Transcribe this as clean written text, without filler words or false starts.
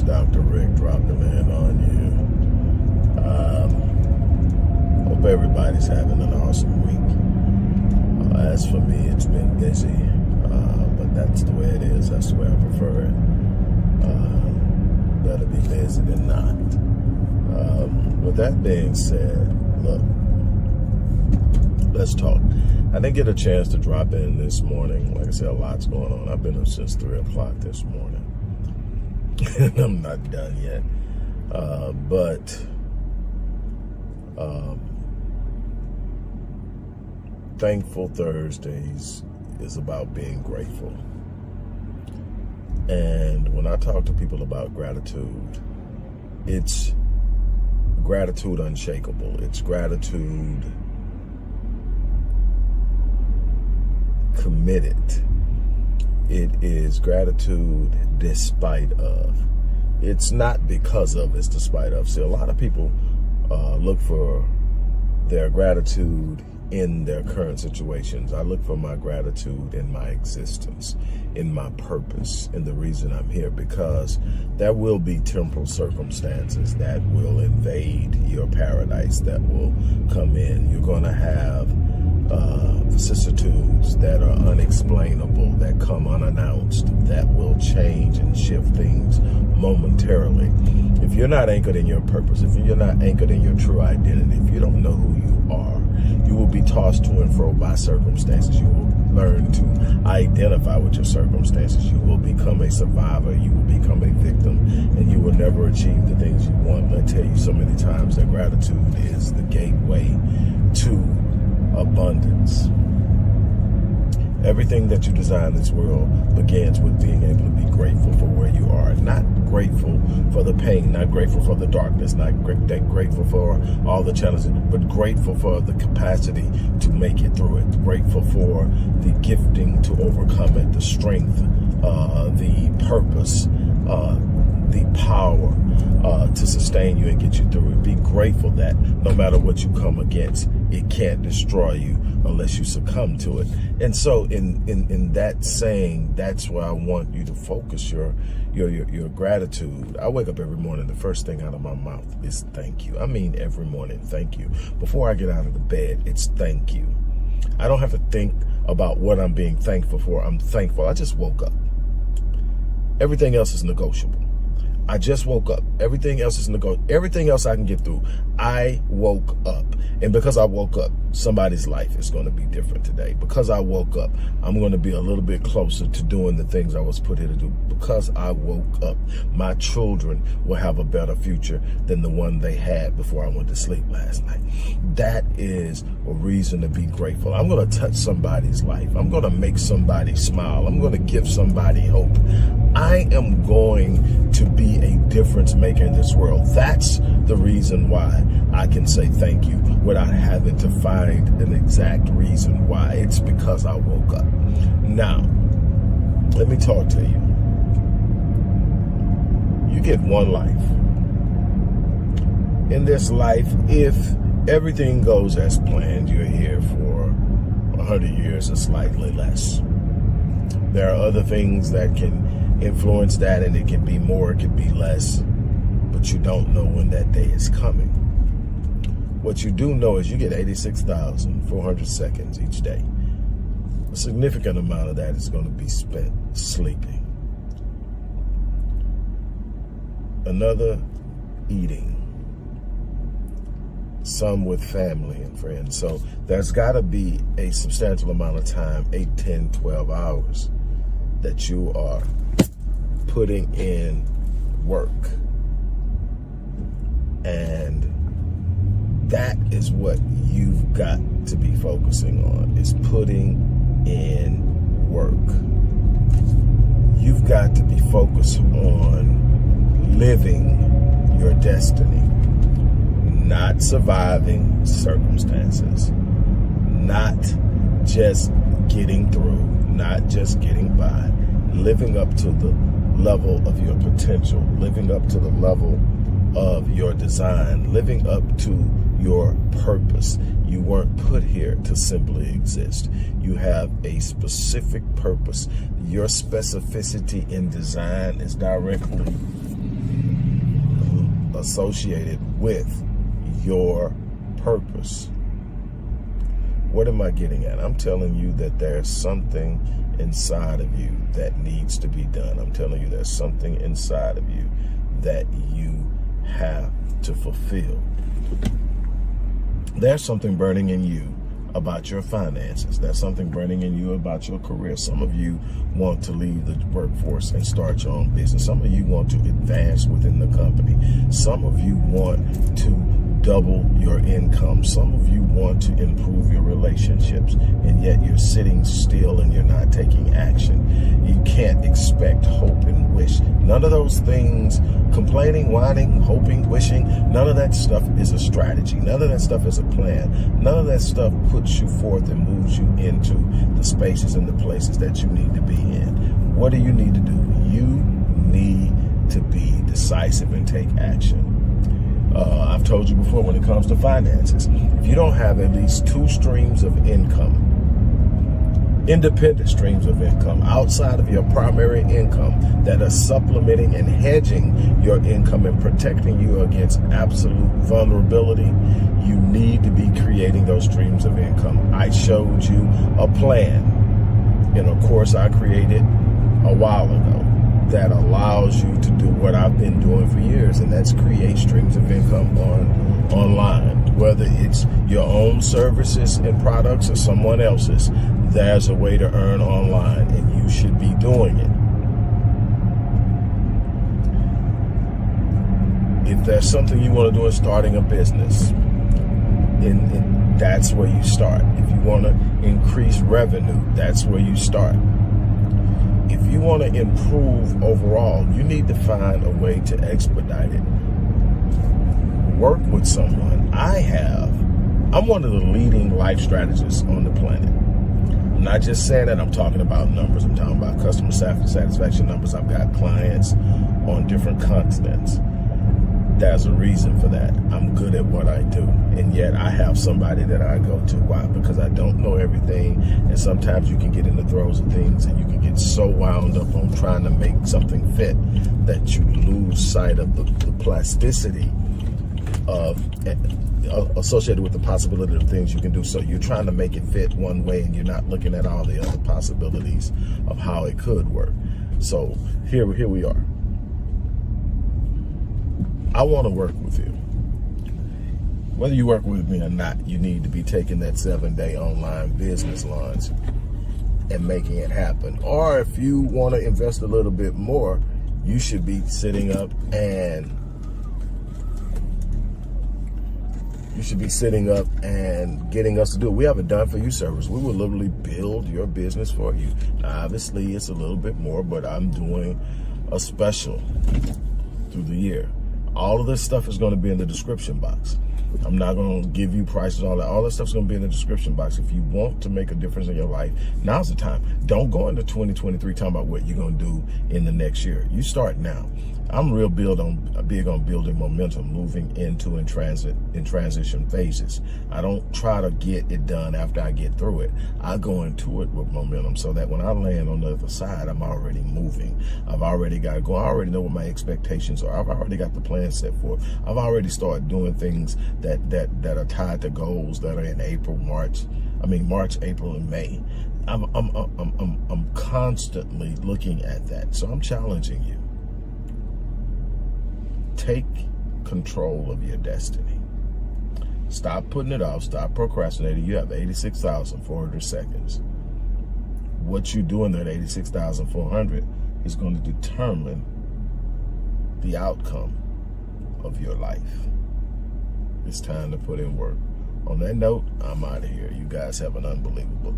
Dr. Rick dropping in on you. Hope everybody's having an awesome week. As for me, it's been busy, but that's the way it is. That's the way I prefer it. Better be busy than not. With that being said, look, let's talk. I didn't get a chance to drop in this morning. Like I said, a lot's going on. I've been up since 3 o'clock this morning. And I'm not done yet. Thankful Thursdays is about being grateful. And when I talk to people about gratitude, it's gratitude unshakable. It's gratitude committed. It is gratitude despite of. It's not because of, it's despite of. See, a lot of people look for their gratitude in their current situations. I look for my gratitude in my existence, in my purpose, in the reason I'm here, because there will be temporal circumstances that will invade your paradise, that will come in. You're going to have vicissitudes that are unexplainable, that come unannounced, that will change and shift things momentarily. If you're not anchored in your purpose, if you're not anchored in your true identity, if you don't know who you are, you will be tossed to and fro by circumstances. You will learn to identify with your circumstances. You will become a survivor. You will become a victim, and you will never achieve the things you want. I tell you so many times that gratitude is the gateway to abundance. Everything that you desire in this world begins with being able to be grateful for where you are. Not grateful for the pain, not grateful for the darkness, not grateful for all the challenges, but grateful for the capacity to make it through it. Grateful for the gifting to overcome it, the strength, the purpose, the power to sustain you and get you through it. Be grateful that no matter what you come against, it can't destroy you unless you succumb to it. And so in that saying, that's where I want you to focus your gratitude. I wake up every morning, the first thing out of my mouth is thank you. I mean, every morning, thank you. Before I get out of the bed, it's thank you. I don't have to think about what I'm being thankful for. I'm thankful. I just woke up. Everything else is negotiable. I just woke up. Everything else is negotiable. Everything else I can get through. I woke up. And because I woke up, somebody's life is going to be different today. Because I woke up, I'm going to be a little bit closer to doing the things I was put here to do. Because I woke up, my children will have a better future than the one they had before I went to sleep last night. That is a reason to be grateful. I'm going to touch somebody's life. I'm going to make somebody smile. I'm going to give somebody hope. I am going to be a difference maker in this world. That's the reason why I can say thank you without having to find an exact reason why. It's because I woke up. Now, let me talk to you. You get one life. In this life, if everything goes as planned, you're here for 100 years or slightly less. There are other things that can influence that, and it can be more, it can be less, but you don't know when that day is coming. What you do know is you get 86,400 seconds each day. A significant amount of that is going to be spent sleeping. Another eating. Some with family and friends. So there's got to be a substantial amount of time, 8, 10, 12 hours, that you are putting in work. And that is what you've got to be focusing on, is putting in work. You've got to be focused on living your destiny, not surviving circumstances, not just getting through, not just getting by, living up to the level of your potential, living up to the level of your design, living up to your purpose. You weren't put here to simply exist. You have a specific purpose. Your specificity in design is directly associated with your purpose. What am I getting at? I'm telling you that there's something inside of you that needs to be done. I'm telling you there's something inside of you that you have to fulfill. There's something burning in you about your finances. There's something burning in you about your career. Some of you want to leave the workforce and start your own business. Some of you want to advance within the company. Some of you want to double your income. Some of you want to improve your relationships, and yet you're sitting still and you're not taking action. You can't expect hope and wish. None of those things, complaining, whining, hoping, wishing, none of that stuff is a strategy. None of that stuff is a plan. None of that stuff puts you forth and moves you into the spaces and the places that you need to be in. What do you need to do? You need to be decisive and take action. I've told you before, when it comes to finances, if you don't have at least 2 streams of income, independent streams of income outside of your primary income that are supplementing and hedging your income and protecting you against absolute vulnerability, you need to be creating those streams of income. I showed you a plan in a course I created a while ago that allows you to do what I've been doing for years, and that's create streams of income online. Whether it's your own services and products or someone else's, there's a way to earn online, and you should be doing it. If there's something you want to do in starting a business, and that's where you start. If you want to increase revenue, that's where you start. If you want to improve overall, you need to find a way to expedite it. Work with someone. I'm one of the leading life strategists on the planet. I'm not just saying that. I'm talking about numbers. I'm talking about customer satisfaction numbers. I've got clients on different continents. There's a reason for that. I'm good at what I do, and yet I have somebody that I go to. Why? Because I don't know everything, and sometimes you can get in the throes of things, and you can get so wound up on trying to make something fit that you lose sight of the plasticity of associated with the possibility of things you can do. So you're trying to make it fit one way, and you're not looking at all the other possibilities of how it could work. So here we are. I want to work with you. Whether you work with me or not, you need to be taking that 7-day online business launch and making it happen. Or if you want to invest a little bit more, you should be sitting up and getting us to do it. We have a done for you service. We will literally build your business for you. Now, obviously, it's a little bit more, but I'm doing a special through the year. All of this stuff is going to be in the description box. I'm not going to give you prices, all that. All that stuff's going to be in the description box. If you want to make a difference in your life, now's the time. Don't go into 2023 talking about what you're going to do in the next year. You start now. I'm big on building momentum, moving into and transition phases. I don't try to get it done after I get through it. I go into it with momentum so that when I land on the other side, I'm already moving. I've already got to go. I already know what my expectations are. I've already got the plan set for it. I've already started doing things that are tied to goals that are in March, April, and May. I'm constantly looking at that. So I'm challenging you. Take control of your destiny. Stop putting it off. Stop procrastinating. You have 86,400 seconds. What you do in that 86,400 is going to determine the outcome of your life. It's time to put in work. On that note, I'm out of here. You guys have an unbelievable day.